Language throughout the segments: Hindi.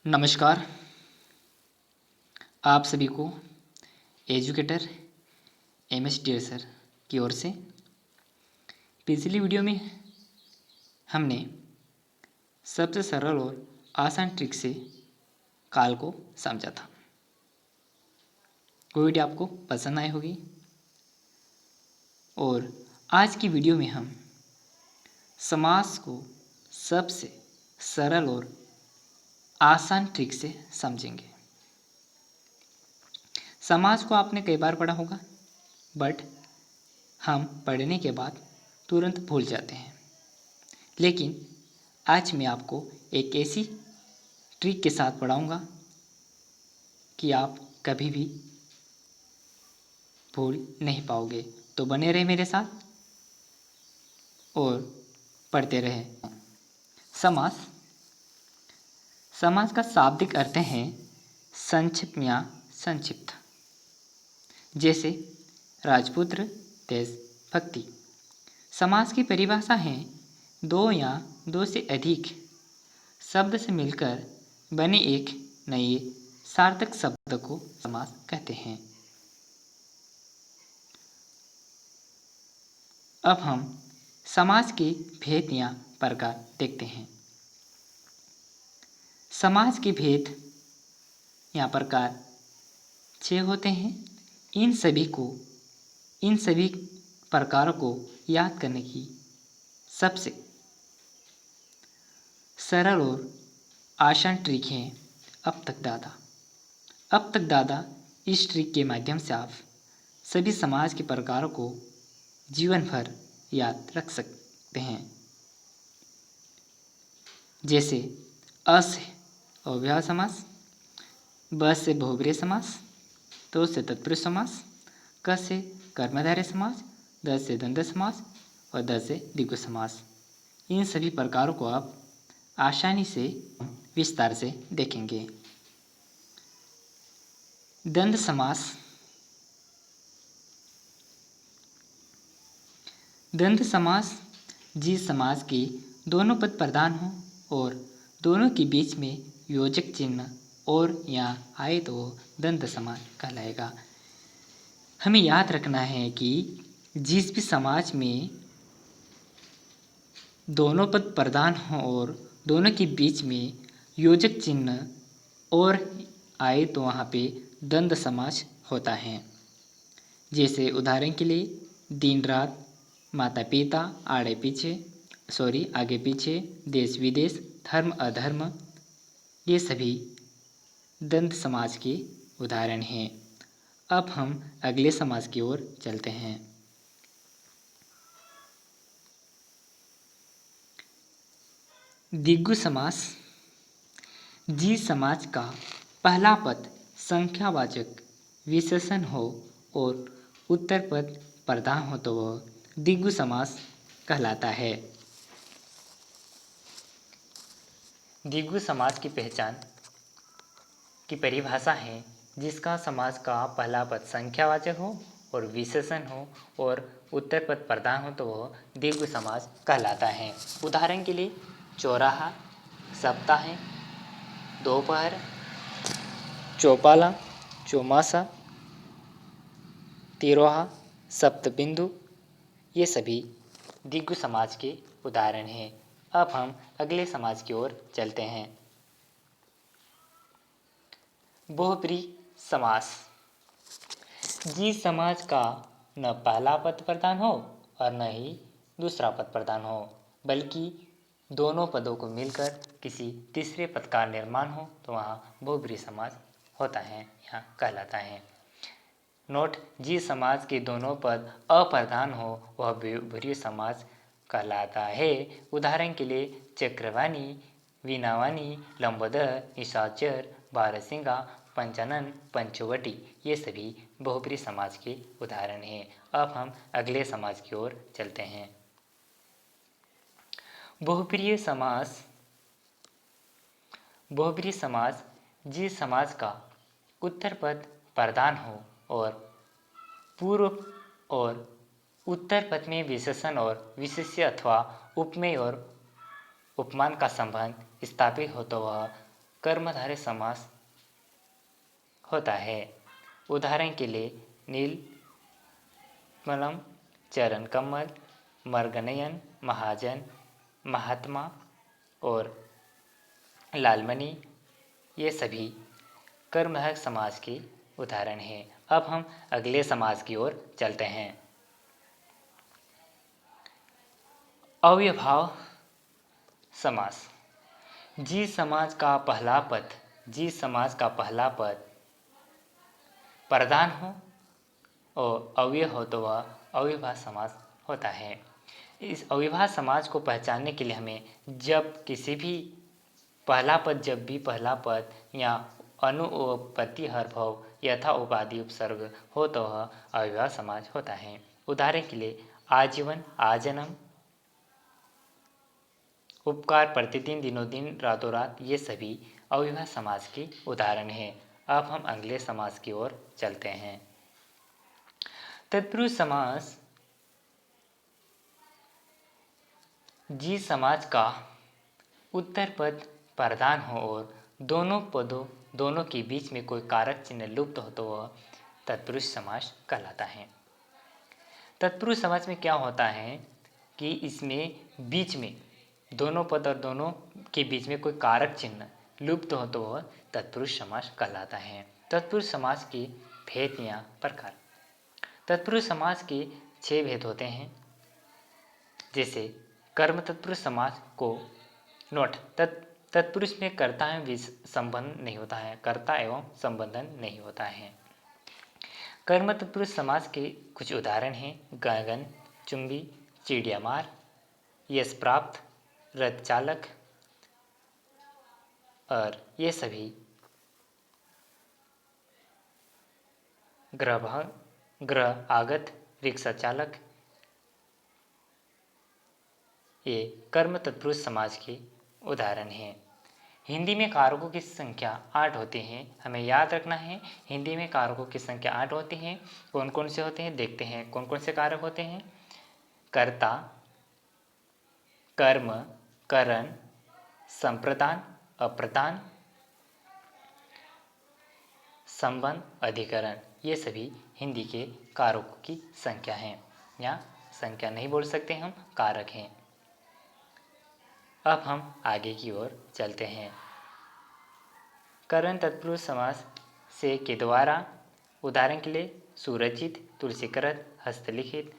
नमस्कार। आप सभी को एजुकेटर एमएस टियर सर की ओर से पिछली वीडियो में हमने सबसे सरल और आसान ट्रिक से काल को समझा था। वो वीडियो आपको पसंद आई होगी और आज की वीडियो में हम समास को सबसे सरल और आसान ट्रिक से समझेंगे। समास को आपने कई बार पढ़ा होगा, बट हम पढ़ने के बाद तुरंत भूल जाते हैं। लेकिन आज मैं आपको एक ऐसी ट्रिक के साथ पढ़ाऊंगा कि आप कभी भी भूल नहीं पाओगे। तो बने रहे मेरे साथ और पढ़ते रहे। समास समास का शाब्दिक अर्थ है संक्षिप्त या संक्षिप्त। जैसे राजपुत्र, देशभक्ति। समास की परिभाषा है दो या दो से अधिक शब्द से मिलकर बने एक नए सार्थक शब्द को समास कहते हैं। अब हम समास के भेद या प्रकार देखते हैं। समास के भेद या प्रकार 6 होते हैं। इन सभी प्रकारों को याद करने की सबसे सरल और आसान ट्रिक है अब तक दादा। अब तक दादा इस ट्रिक के माध्यम से आप सभी समाज के प्रकारों को जीवन भर याद रख सकते हैं। जैसे अ से अव्यय समास, ब से बहुब्रीहि समास, तो से तत्पुरुष समास, क से कर्मधारय समास, द से द्वंद्व समास और द से द्विगु समास। इन सभी प्रकारों को आप आसानी से विस्तार से देखेंगे। द्वंद्व समास। द्वंद्व समास जिस समास के दोनों पद प्रधान हों और दोनों के बीच में योजक चिन्ह और या आए तो द्वंद्व समास कहलाएगा। हमें याद रखना है कि जिस भी समाज में दोनों पद प्रधान हों और दोनों के बीच में योजक चिन्ह और आए तो वहाँ पे द्वंद्व समास होता है। जैसे उदाहरण के लिए दिन रात, माता पिता, आगे पीछे, देश विदेश, धर्म अधर्म, ये सभी द्वंद्व समास के उदाहरण हैं। अब हम अगले समास की ओर चलते हैं। द्विगु समास। जिस समाज का पहला पद संख्यावाचक विशेषण हो और उत्तर पद प्रधान हो तो वह द्विगु समास कहलाता है। द्विगु समास की पहचान की परिभाषा है जिसका समाज का पहला पद संख्यावाचक हो और विशेषण हो और उत्तर पद प्रधान हो तो वह द्विगु समास कहलाता है। उदाहरण के लिए चौराहा, सप्ताह, दोपहर, चौपाला, चौमासा, तिरोहा, सप्तबिंदु, ये सभी द्विगु समास के उदाहरण हैं। अब हम अगले समास की ओर चलते हैं। बहुब्रीहि समास। जिस समाज का न पहला पद प्रधान हो और न ही दूसरा पद प्रधान हो, बल्कि दोनों पदों को मिलकर किसी तीसरे पद का निर्माण हो तो वहाँ बहुब्रीहि समास होता है या कहलाता है। नोट: जिस समाज के दोनों पद अप्रधान हो वह बहुब्रीहि समास कहलाता है। उदाहरण के लिए चक्रवाणी, वीणावाणी, लंबोदर, निशाचर, बारहसिंगा, पंचानन, पंचवटी, ये सभी बहुब्रीहि समास के उदाहरण हैं। अब हम अगले समास की ओर चलते हैं। बहुब्रीहि समास। बहुब्रीहि समास जिस समाज का उत्तर पद प्रधान हो और पूर्व और उत्तर पद में विशेषण और विशेष्य अथवा उपमेय और उपमान का संबंध स्थापित हो तो वह कर्मधारय समास होता है। उदाहरण के लिए नीलमलम, चरण कमल, मर्गनयन, महाजन, महात्मा और लालमणि ये सभी कर्मधारय समास के उदाहरण हैं। अब हम अगले समास की ओर चलते हैं। अव्ययभाव समास। जिस समास का पहला पद प्रधान हो और अव्यय हो तो वह अव्ययभाव समास होता है। इस अव्ययभाव समास को पहचानने के लिए हमें जब भी पहला पद या अनुपपत्ति हरभव यथा उपाधि उपसर्ग हो तो वह अव्ययभाव समास होता है। उदाहरण के लिए आजीवन, आजन्म, उपकार, प्रतिदिन, दिनों दिन, रातों रात ये सभी अव्ययभाव समास के उदाहरण हैं। अब हम अगले समास की ओर चलते हैं। तत्पुरुष समास। जिस समास का उत्तर पद प्रधान हो और दोनों के बीच में कोई कारक चिन्ह लुप्त हो तो वह तत्पुरुष समास कहलाता है। तत्पुरुष समास में क्या होता है कि इसमें बीच में दोनों पद और दोनों के बीच में कोई कारक चिन्ह लुप्त हो तो वह तत्पुरुष समास कहलाता है। तत्पुरुष समास के भेद या प्रकार। तत्पुरुष समास के 6 भेद होते हैं। जैसे कर्म तत्पुरुष समास को नोट तत्पुरुष में कर्ता एवं संबंध नहीं होता है, कर्ता एवं संबंधन नहीं होता है। कर्म तत्पुरुष समास के कुछ उदाहरण हैं। गगन चुंबी, चिड़िया मार, यश प्राप्त, रथ चालक और ये सभी ग्रह आगत, रिक्शा चालक ये कर्म तत्पुरुष समास के उदाहरण हैं। हिंदी में कारकों की संख्या 8 होती है। हमें याद रखना है हिंदी में कारकों की संख्या 8 होती है। कौन कौन से होते हैं देखते हैं। कौन कौन से कारक होते हैं? कर्ता, कर्म, करण, संप्रदान, अप्रदान, संबंध, अधिकरण ये सभी हिंदी के कारकों की संख्या हैं या संख्या नहीं बोल सकते हम, कारक हैं। अब हम आगे की ओर चलते हैं। करण तत्पुरुष समास से के द्वारा उदाहरण के लिए सुरचित, तुलसीकृत, हस्तलिखित,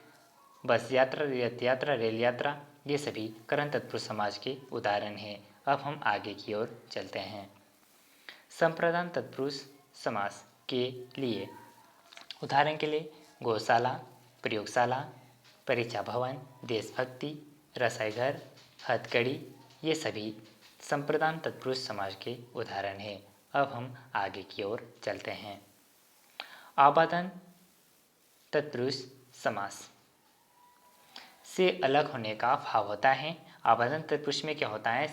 बस यात्रा, रथ यात्रा, रेल यात्रा ये सभी करण तत्पुरुष समास के उदाहरण हैं। अब हम आगे की ओर चलते हैं। संप्रदान तत्पुरुष समास के लिए उदाहरण के लिए गौशाला, प्रयोगशाला, परीक्षा भवन, देशभक्ति, रसोई घर, हथकड़ी ये सभी संप्रदान तत्पुरुष समास के उदाहरण हैं। अब हम आगे की ओर चलते हैं। आबादन तत्पुरुष समास से अलग होने का भाव होता है। आबादन तत्पुरुष में क्या होता है?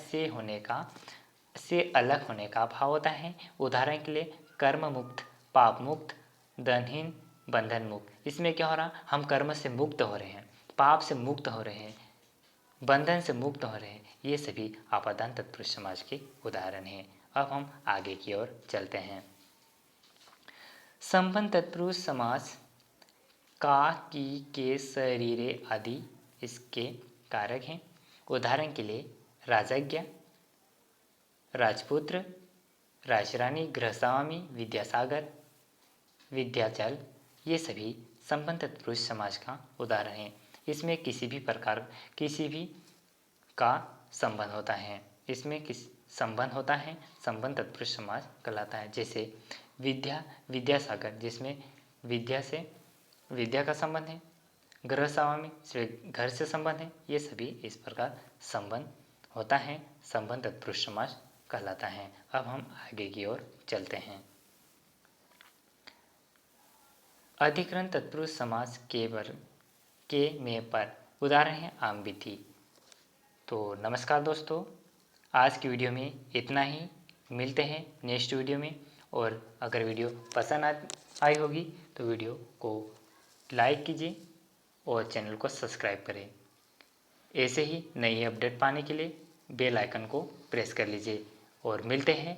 से अलग होने का भाव होता है। उदाहरण के लिए कर्म मुक्त, पाप मुक्त, धनहीन, बंधन मुक्त। इसमें क्या हो रहा? हम कर्म से मुक्त हो रहे हैं, पाप से मुक्त हो रहे हैं, बंधन से मुक्त हो रहे हैं। ये सभी आपादान तत्पुरुष समास के उदाहरण हैं। अब हम आगे की ओर चलते हैं। संबंध तत्पुरुष समास का, की, के, शरीरे आदि इसके कारक हैं। उदाहरण के लिए राजज्ञा, राजपुत्र, राजरानी, गृहस्वामी, विद्यासागर, विद्याचल ये सभी संबंध तत्पुरुष समास का उदाहरण हैं। इसमें किसी भी का संबंध होता है। इसमें किस संबंध होता है? संबंध तत्पुरुष समास कहलाता है। जैसे विद्यासागर जिसमें विद्या का संबंध है, गृहस्वामी से घर से संबंध है। ये सभी इस प्रकार संबंध होता है, संबंध तत्पुरुष समास कहलाता है। अब हम आगे की ओर चलते हैं। अधिकरण तत्पुरुष समास के में पर उदाहरण है आम विधि। तो नमस्कार दोस्तों, आज की वीडियो में इतना ही। मिलते हैं नेक्स्ट वीडियो में। और अगर वीडियो पसंद आई होगी तो वीडियो को लाइक कीजिए और चैनल को सब्सक्राइब करें। ऐसे ही नई अपडेट पाने के लिए बेल आइकन को प्रेस कर लीजिए। और मिलते हैं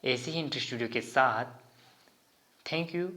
ऐसे ही इंटरेस्ट वीडियो के साथ। Thank you.